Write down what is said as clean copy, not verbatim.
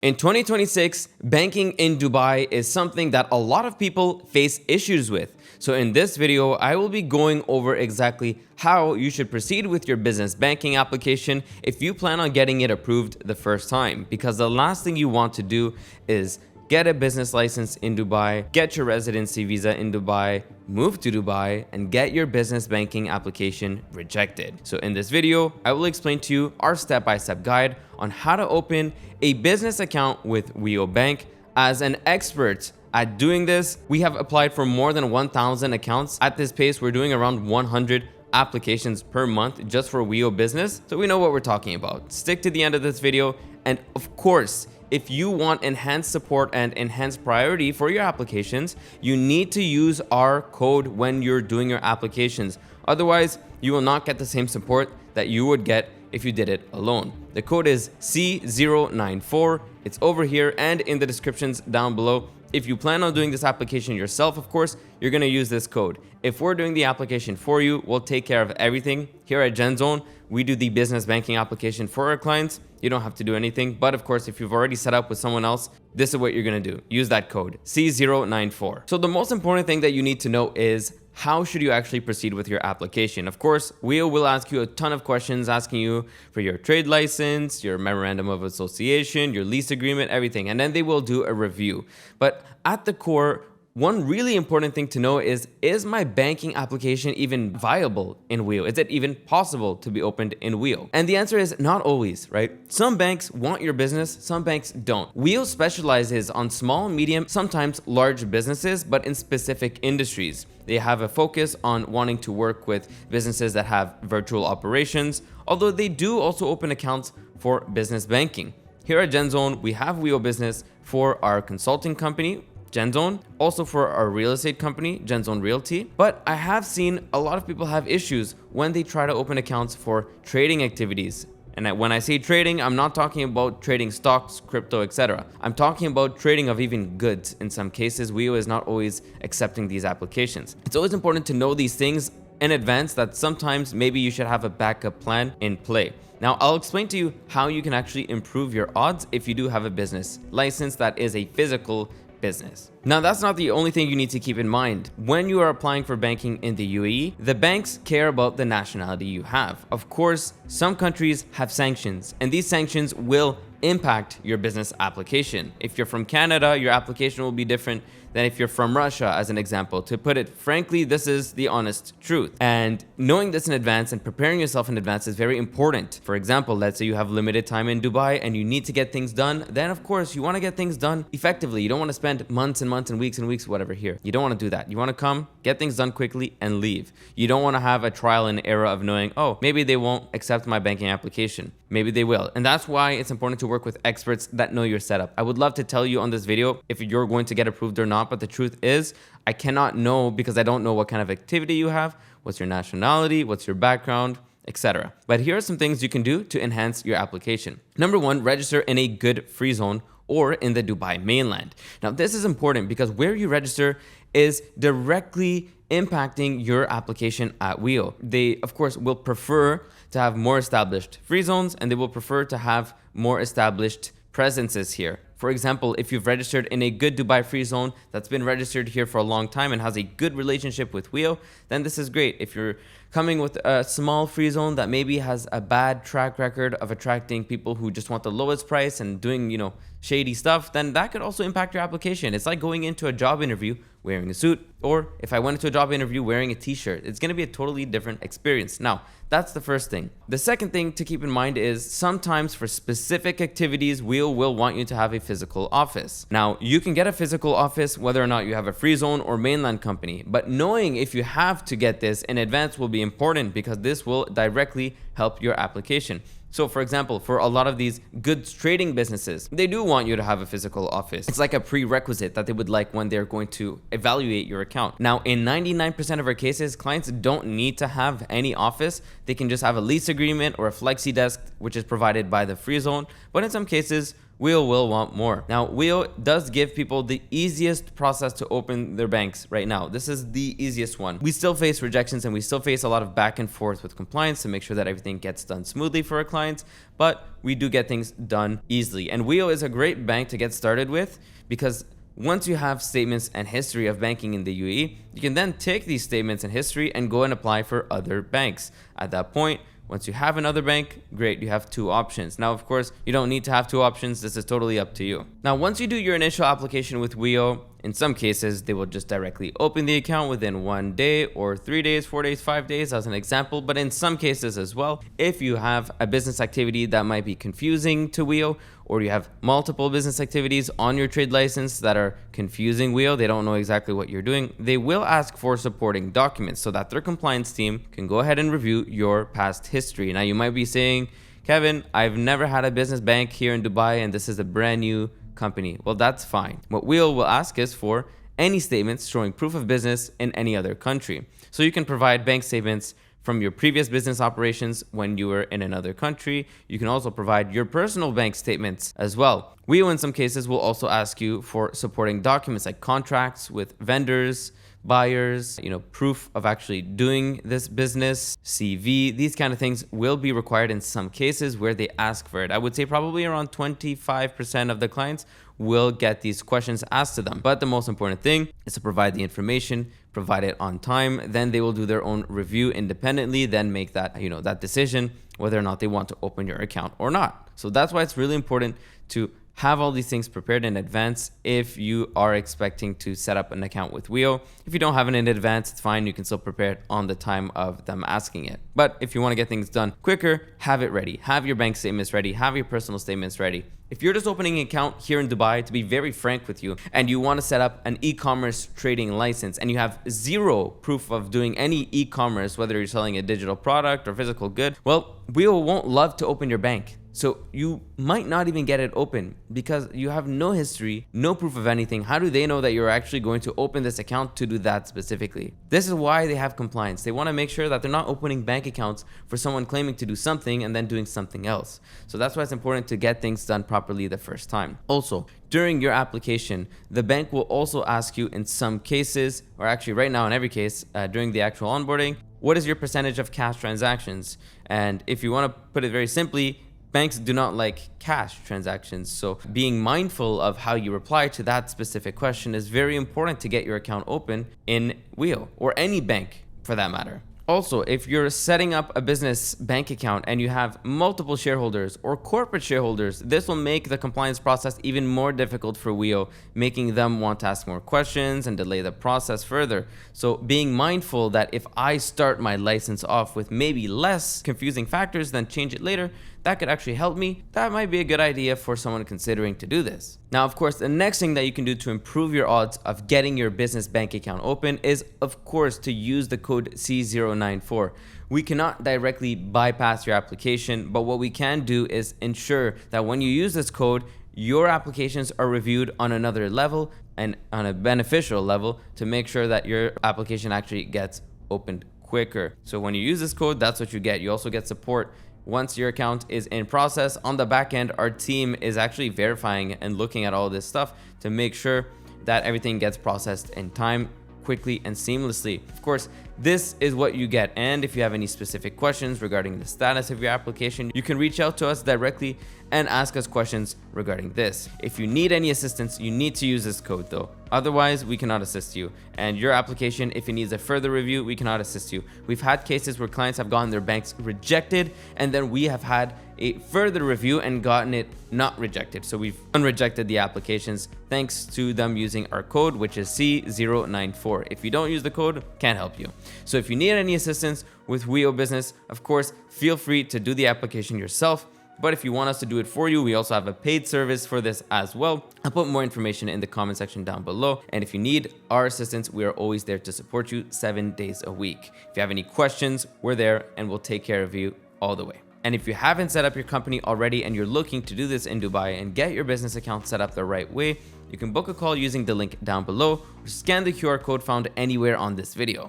In 2026, banking in Dubai is something that a lot of people face issues with. So in this video, I will be going over exactly how you should proceed with your business banking application if you plan on getting it approved the first time. Because the last thing you want to do is get a business license in Dubai, get your residency visa in Dubai, move to Dubai, and get your business banking application rejected. So in this video, I will explain to you our step-by-step guide on how to open a business account with WIO Bank. As an expert at doing this, we have applied for more than 1,000 accounts. At this pace, we're doing around 100 applications per month just for WIO Business, so we know what we're talking about. Stick to the end of this video, and of course, if you want enhanced support and enhanced priority for your applications, you need to use our code when you're doing your applications. Otherwise, you will not get the same support that you would get if you did it alone. The code is C094. It's over here and in the descriptions down below. If you plan on doing this application yourself, of course, you're going to use this code. If we're doing the application for you, we'll take care of everything. Here at GenZone, we do the business banking application for our clients. You don't have to do anything. But of course, if you've already set up with someone else, this is what you're going to do. Use that code, C094. So the most important thing that you need to know is how should you actually proceed with your application? Of course, WIO will ask you a ton of questions, asking you for your trade license, your memorandum of association, your lease agreement, everything. And then they will do a review. But at the core, one really important thing to know is my banking application even viable in WIO? Is it even possible to be opened in WIO? And the answer is not always, right? Some banks want your business, some banks don't. WIO specializes on small, medium, sometimes large businesses, but in specific industries. They have a focus on wanting to work with businesses that have virtual operations, although they do also open accounts for business banking. Here at GenZone, we have WIO Business for our consulting company, GenZone, also for our real estate company, GenZone Realty. But I have seen a lot of people have issues when they try to open accounts for trading activities. And when I say trading, I'm not talking about trading stocks, crypto, etc. I'm talking about trading of even goods. In some cases, WIO is not always accepting these applications. It's always important to know these things in advance, that sometimes maybe you should have a backup plan in play. Now, I'll explain to you how you can actually improve your odds if you do have a business license that is a physical business. Now, that's not the only thing you need to keep in mind. When you are applying for banking in the UAE, the banks care about the nationality you have. Of course, some countries have sanctions, and these sanctions will impact your business application. If you're from Canada, your application will be different than if you're from Russia, as an example. To put it frankly, this is the honest truth. And knowing this in advance and preparing yourself in advance is very important. For example, let's say you have limited time in Dubai and you need to get things done, then of course you want to get things done effectively. You don't want to spend months and months and weeks, whatever here. You don't want to do that. You want to come, get things done quickly, and leave. You don't want to have a trial and error of knowing, oh, maybe they won't accept my banking application. Maybe they will. And that's why it's important to work with experts that know your setup. I would love to tell you on this video if you're going to get approved or not, but the truth is I cannot know because I don't know what kind of activity you have, what's your nationality, what's your background, etc. But here are some things you can do to enhance your application. Number one, register in a good free zone or in the Dubai mainland. Now, this is important because where you register is directly impacting your application at WIO. They, of course, will prefer to have more established free zones, and they will prefer to have more established presences here. For example, if you've registered in a good Dubai free zone that's been registered here for a long time and has a good relationship with WIO, then this is great. If you're coming with a small free zone that maybe has a bad track record of attracting people who just want the lowest price and doing, shady stuff, then that could also impact your application. It's like going into a job interview wearing a suit, or if I went into a job interview wearing a t-shirt. It's going to be a totally different experience. Now, that's the first thing. The second thing to keep in mind is sometimes for specific activities, WIO will want you to have a physical office. Now, you can get a physical office whether or not you have a free zone or mainland company, but knowing if you have to get this in advance will be important because this will directly help your application. So for example, for a lot of these goods trading businesses, they do want you to have a physical office. It's like a prerequisite that they would like when they're going to evaluate your account. Now, in 99% of our cases, clients don't need to have any office. They can just have a lease agreement or a flexi desk, which is provided by the free zone. But in some cases, Wio will want more. Now, Wio does give people the easiest process to open their banks right now. This is the easiest one. We still face rejections and we still face a lot of back and forth with compliance to make sure that everything gets done smoothly for our clients, but we do get things done easily. And Wio is a great bank to get started with because once you have statements and history of banking in the UAE, you can then take these statements and history and go and apply for other banks. At that point, once you have another bank, great, you have two options. Now, of course, you don't need to have two options. This is totally up to you. Now, once you do your initial application with Wio, in some cases, they will just directly open the account within 1 day or 3 days, 4 days, 5 days as an example. But in some cases as well, if you have a business activity that might be confusing to Wio, or you have multiple business activities on your trade license that are confusing Wio, they don't know exactly what you're doing, they will ask for supporting documents so that their compliance team can go ahead and review your past history. Now, you might be saying, Kevin, I've never had a business bank here in Dubai and this is a brand new company. Well, that's fine. What Wio will ask is for any statements showing proof of business in any other country. So you can provide bank statements from your previous business operations when you were in another country. You can also provide your personal bank statements as well. Wio in some cases will also ask you for supporting documents like contracts with vendors, buyers, proof of actually doing this business, CV. These kind of things will be required in some cases where they ask for it. I would say probably around 25% of the clients will get these questions asked to them. But the most important thing is to provide the information, provide it on time. Then they will do their own review independently, then make that, that decision whether or not they want to open your account or not. So that's why it's really important to have all these things prepared in advance if you are expecting to set up an account with Wio. If you don't have it in advance, it's fine. You can still prepare it on the time of them asking it. But if you want to get things done quicker, have it ready. Have your bank statements ready. Have your personal statements ready. If you're just opening an account here in Dubai, to be very frank with you, and you want to set up an e-commerce trading license and you have zero proof of doing any e-commerce, whether you're selling a digital product or physical good, well, Wio won't love to open your bank. So you might not even get it open because you have no history, no proof of anything. How do they know that you're actually going to open this account to do that specifically? This is why they have compliance. They want to make sure that they're not opening bank accounts for someone claiming to do something and then doing something else. So that's why it's important to get things done properly the first time. Also, during your application, the bank will also ask you in some cases, or actually right now in every case, during the actual onboarding, what is your percentage of cash transactions? And if you want to put it very simply, banks do not like cash transactions, so being mindful of how you reply to that specific question is very important to get your account open in Wio, or any bank for that matter. Also, if you're setting up a business bank account and you have multiple shareholders or corporate shareholders, this will make the compliance process even more difficult for Wio, making them want to ask more questions and delay the process further. So being mindful that if I start my license off with maybe less confusing factors, then change it later, that could actually help me. That might be a good idea for someone considering to do this. Now, of course, the next thing that you can do to improve your odds of getting your business bank account open is, of course, to use the code C094. We cannot directly bypass your application, but what we can do is ensure that when you use this code, your applications are reviewed on another level and on a beneficial level to make sure that your application actually gets opened quicker. So when you use this code, that's what you get. You also get support. Once your account is in process, on the back end, our team is actually verifying and looking at all this stuff to make sure that everything gets processed in time, quickly and seamlessly. Of course, this is what you get. And if you have any specific questions regarding the status of your application, you can reach out to us directly and ask us questions regarding this. If you need any assistance, you need to use this code though. Otherwise, we cannot assist you. And your application, if it needs a further review, we cannot assist you. We've had cases where clients have gotten their banks rejected, and then we have had a further review and gotten it not rejected. So we've unrejected the applications thanks to them using our code, which is C094. If you don't use the code, can't help you. So if you need any assistance with WIO Business, of course, feel free to do the application yourself. But if you want us to do it for you, we also have a paid service for this as well. I'll put more information in the comment section down below. And if you need our assistance, we are always there to support you 7 days a week. If you have any questions, we're there and we'll take care of you all the way. And if you haven't set up your company already and you're looking to do this in Dubai and get your business account set up the right way, you can book a call using the link down below or scan the QR code found anywhere on this video.